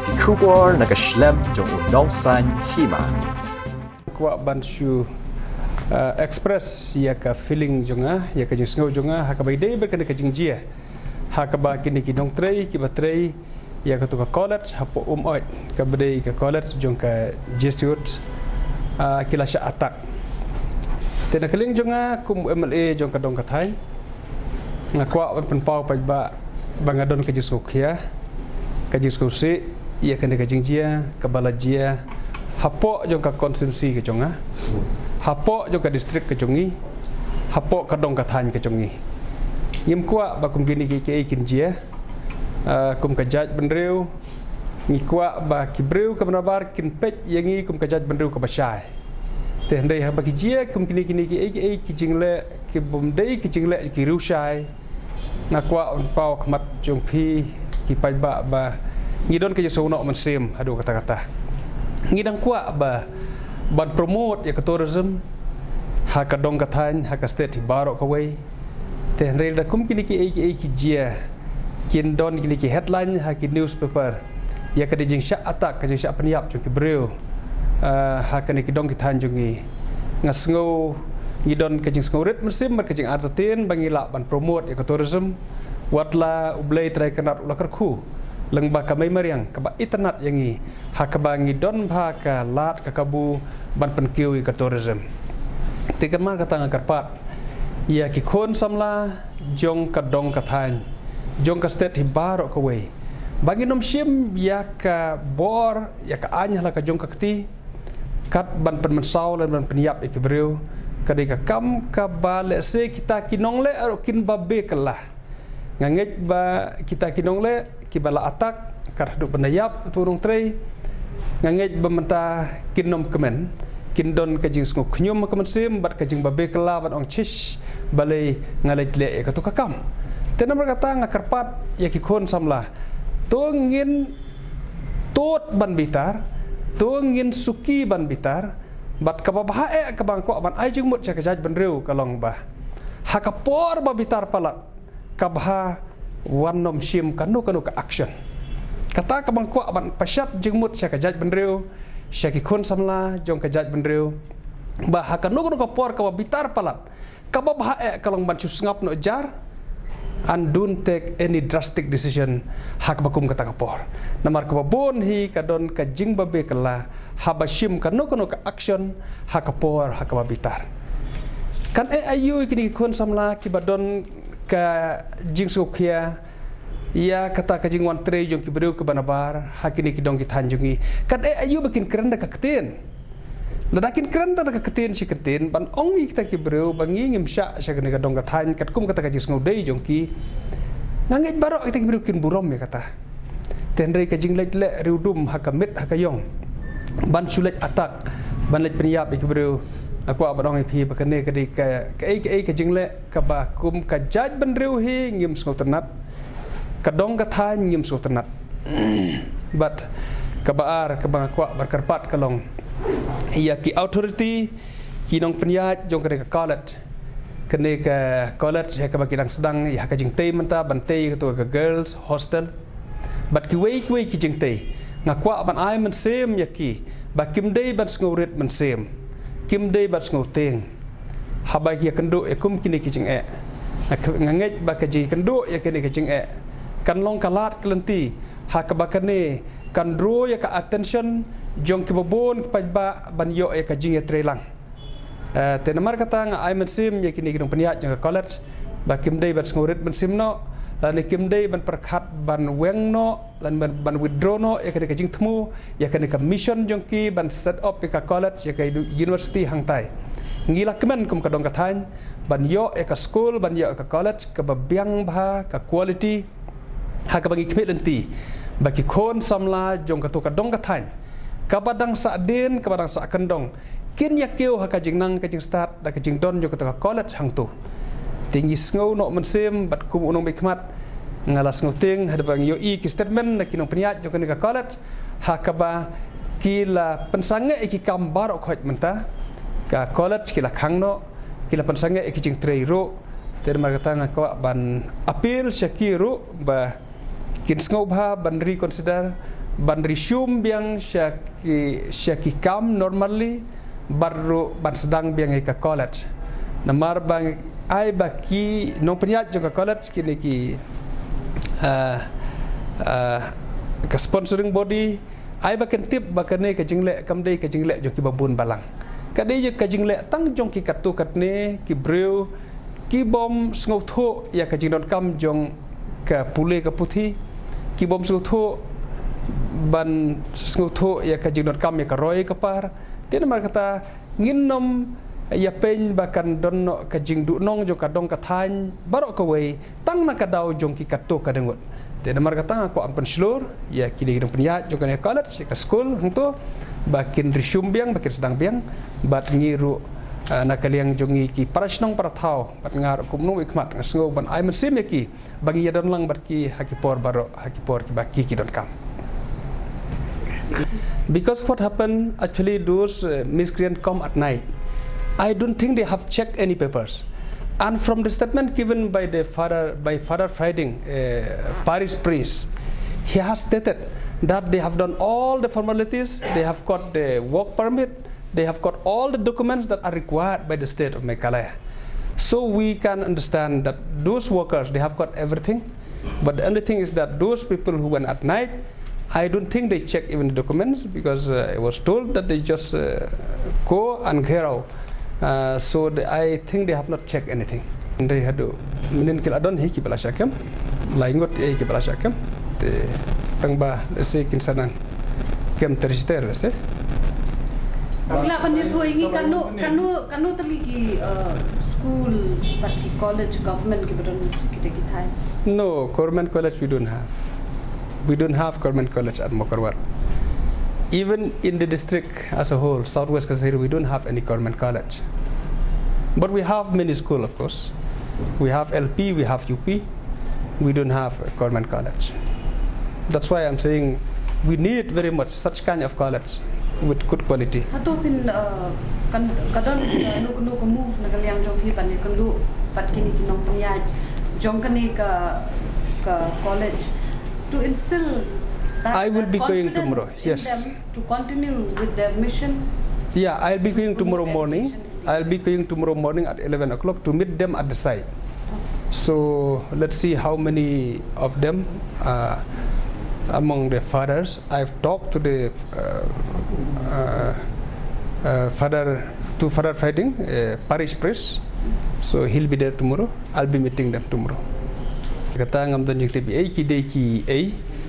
ki kubor nakaslem jong unongsan hima. Kwa banshu express ya ka feeling jonga ya ka jingau jonga hakabai dei berkena ka jingjia hakaba kini ki dong trei ki batrei ya ka tu ka college hapo oit ka bedei ka college jong ka jesuit kila sha atak tena keling jonga kum MLA jong ka dong ka thai ngakwa pen pau pa ba bangadon ka jingau khia ka jingau se ya ka ka jingjia ka balajia hapo jong ka konsumsi ke jonga hapo jong ka distrik ke jongi hapo ka dong ka than ke jongi yim kwa ba kum gini ke kinjia kum ka jaj benreu ngi kwa ba kibreu ka manabar kin pech yangi kum ka jaj benreu ka basai te ndai ha ba ki jia kum gini ke ki jingle ki bomdei ki jingle ki rushai ngakwa on pau khmat jong phi ki pai ba ngi don ke so no man sim adu kata-kata ngidang kuat ban promote ya ke tourism ha ka dong ka than ha ka state baro ka wei te re da kum kini ki jia kin don kini ki headline ha ki newspaper ya ka dijing sha atak ka jing sha peniap ju ki breu ha ka ni ki dong ki than ju ngi ngasngo ngidon ka jing sngorit mesim mar ka jing artin bangila ban promote ya ke tourism watla ublei trai kanat ulakar khu leng ba ka mai mariang ka ba internet yangi ha ka ba ngi don ba ka lat ka kabu ban penkiu ka tourism tikan mar ka tanga karpat ya ki khon samla jong ka dong ka than jong ka state hibaro ka wei bagi nom sim ya ka bor ya ka anya la ka jong ka kti kat ban pen mensau lan ban peniap ik breu ka de ka kam ka ba le se kita kinong le kin ba be kalah nganget ba kita kinong le kibala atak kardu benayap turung trei nganget bementa kinom kemen kindon kajing snguk khnyum kemen sim bat kajing babe kala ban ong chish balai ngalet le ka tu kakam tena berkata ngakarpat ya ki khon samla to ngin tot ban bitar to ngin suki ban bitar bat ka babae ka bangko ban ai jing mut cha ka jaj ban reu kalong ba hakapor ba bitar palat kabha wanom sim kanu ka action kata ka bangko ban pasyat jengmut sya ka jaj benreu sya ki khon samla jong ka jaj benreu ba hakanu ka por ka bitar palat ka ba hae kalong ban susngap no jar and don't take any drastic decision hak bakum kata ka por namar ka bon hi ka don ka jing ba be kala habashim kanu ka action hak por hak ba bitar kan ayu kini khon samla ki badon ka jing sukhia ya kata ka jing wan tre jong ki breu ke banabar hakini ki dong ki thanjungi kan ayu bakin keranda ka keten ladakin keranda ka keten si keten ban ongi kita ki breu bangi ngimsha sya ka dong ka than kat kum kata ka jing ngudei jong ki nganget baro kita ki breu kin burom ya kata tenrei ka jing lek riudum hakamit hakayong ban sulet atak ban lek peniap ki breu aku abadong ipi bakane kadi ka jingle ka ba kum ka jaj benreu hi ngim sngau ternat ka dong ka than ngim sngau ternat but ka baar ka bang aku berkarpat kalong iya ki authority ki nong penyat jong ka college kene ka college ya ka ba kidang sedang ya ka jing tei menta ban tei ka ka girls hostel but ki wei ki jing tei ngakwa ban ai men sem ya ki ba kim dei ban sngau rit men sem kim dei bat ngoteng habai ya kendo e kum kini kijing nganget ba kaji kendo ya kini kijing kan long kalat kelenti ha ka bakane kan ro ya ka attention jong ki bobon pa ba ban yo ya kajing ya trelang te namar kata nga ai mensim ya kini kidong peniat jong ka college ba kim dei bat ngorit mensim no lan kim dei ban perkhat ban weng no lan ban withdraw no ya kini kajing temu ya kini ka mission jong ki ban set up ka college ya ka university hangtai ngila kemen kum ka dong ka than ban yo ka school ban yo ka college ka babiang bha ka quality ha ka bagi kmet lenti bagi khon samla jong ka tu ka dong ka than ka badang sa den ka badang sa kendong kin ya keu ha ka jing nang ka jing start da ka jing don jong ka tu ka college hang tu tinggi ngau no mensim bat kum unong bikmat ngalas nguting hada bang yo ki statement na kinong peniat jong ka college hakaba kila pensange ki kambar khoj menta ka college kila khangno kila pensange ki jing trei ro ter markata ngakwa ban appeal syakiru ba kin ngau bha ban reconsider ban resume biang syaki kam normally baru ban sedang biang ke college namar bang ai baki nong penyat juga college kini ki ke sponsoring body ai bakan tip bakane ke jingle kamdei ke jingle jo ki babun balang kadai je ke jingle tang jong ki katu katne ki breu ki bom sngo tho ya ke jingdon kam jong ke pule ke puthi ki bom sngo tho ban sngo tho ya ke jingdon kam ya ke roy ke par tiada mar kata nginom ya pen bakan donno ke jingdu nong jo ka dong ka than barok ke wei tang na ka dau jong ki katu ka dengut tiada mar kata aku ampen slur ya kini hidung penyat jo ka college ke school hangto bakin resume biang bakin sedang biang bat ngiru nakaliang jongi ki parasnong parathau bat ngar kumnu ikmat ngasngo ban ai mesim ki bagi ya don lang bat ki hakipor baro hakipor ki baki ki don kam. Because what happened actually those miscreants come at night. I don't think they have checked any papers. And from the statement given by Father Frieding, parish priest, he has stated that they have done all the formalities, they have got the work permit, they have got all the documents that are required by the state of Meghalaya. So we can understand that those workers, they have got everything. But the only thing is that those people who went at night, I don't think they check even the documents because I was told that they just go and clear out. So I think they have not checked anything. They had to minin kil adon hi ki balasakam, laingot ki balasakam, te tangba se kinsanan kem tersister se. Bila pandir tu ini kanu terligi school, bagi college government ki betul kita. No, government college we don't have. We don't have government college at Mokorwar. Even in the district as a whole, Southwest Kasihari, we don't have any government college. But we have many schools, of course. We have LP, we have UP. We don't have a government college. That's why I'm saying we need very much such kind of college with good quality. Hatu pin kadang nu move nakaliang jong hi pan kandu pat kini kinong punya jong kani ka college to instill that I will be going tomorrow. Yes. Them to continue with their mission. Yeah, I'll be going tomorrow morning. I'll be going tomorrow morning at 11 o'clock to meet them at the site. So let's see how many of them among the fathers. I've talked to the Father Frieding, parish priest. So he'll be there tomorrow. I'll be meeting them tomorrow. Kata ngam dan jikti bi kidai ki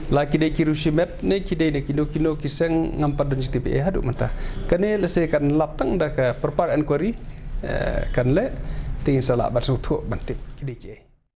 la kidai ki rusimet ne kidai ne kino kisang ngam padan jikti bi hadu mata kane lese kan laptang da ka perpar inquiry kan le ting sala bar su thu bantik kidai ki